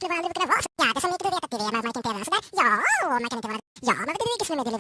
skulle vara, det brukar vara så. Ja, det som inte du vet att det är, man kan inte göra sådär. Ja, och man kan inte vara, ja, man vet inte skulle meddela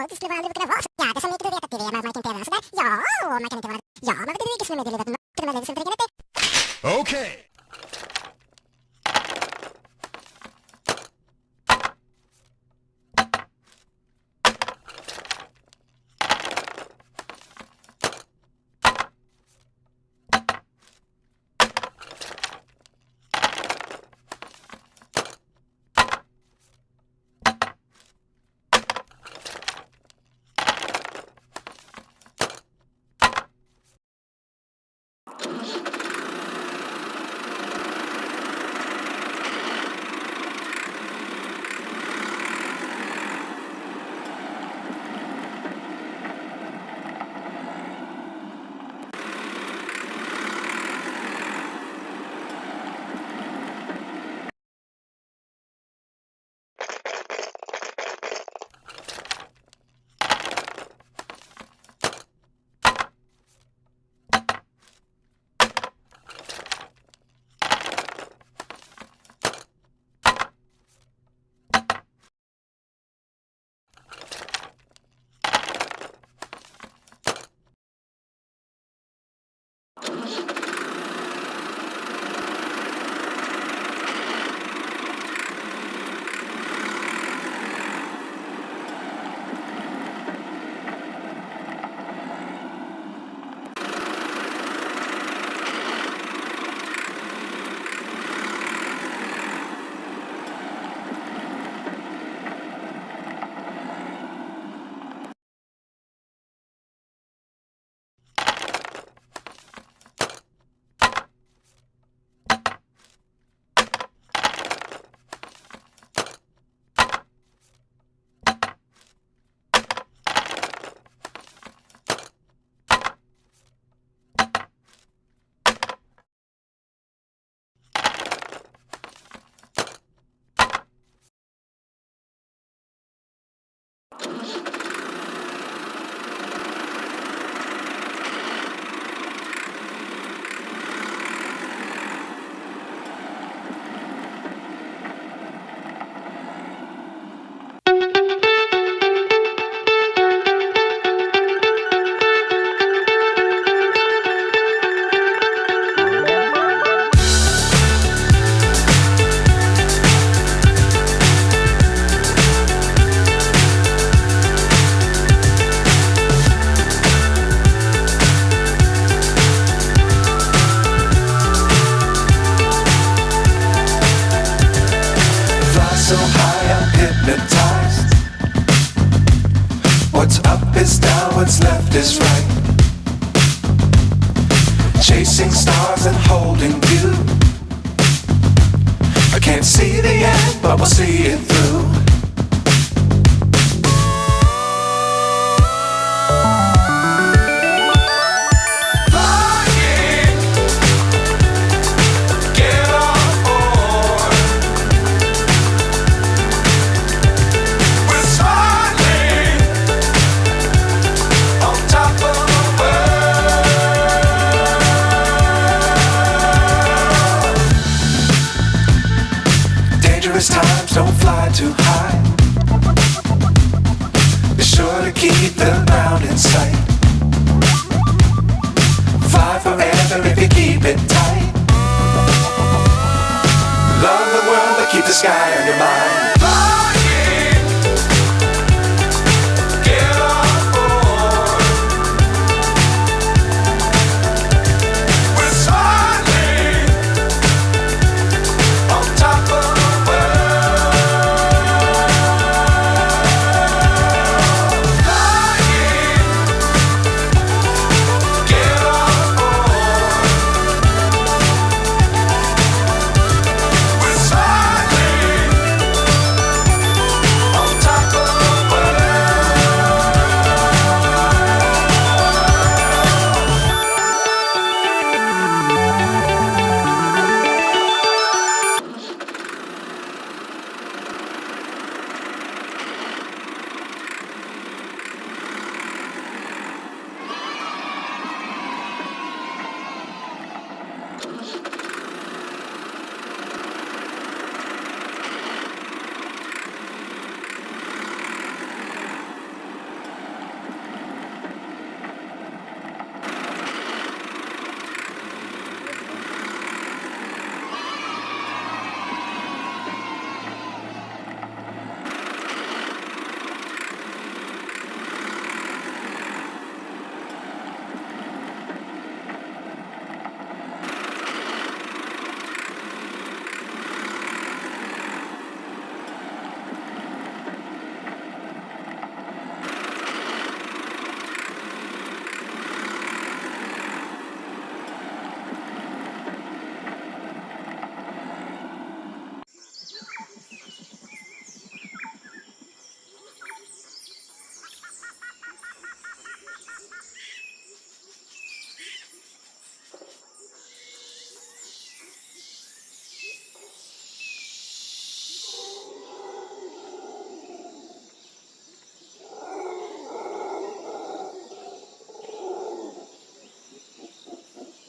att det skulle vara, det brukar vara så. Ja, det som inte du vet att det är, man kan inte göra sådär. Ja, och man kan inte vara, ja, man vet inte skulle meddela att man skulle dricka det. Okay. So high I'm hypnotized. What's up is down, what's left is right. Chasing stars and holding you. I can't see the end, but we'll see it through. Times don't fly too high. Be sure to keep the ground in sight. Fly forever if you keep it tight. Love the world but keep the sky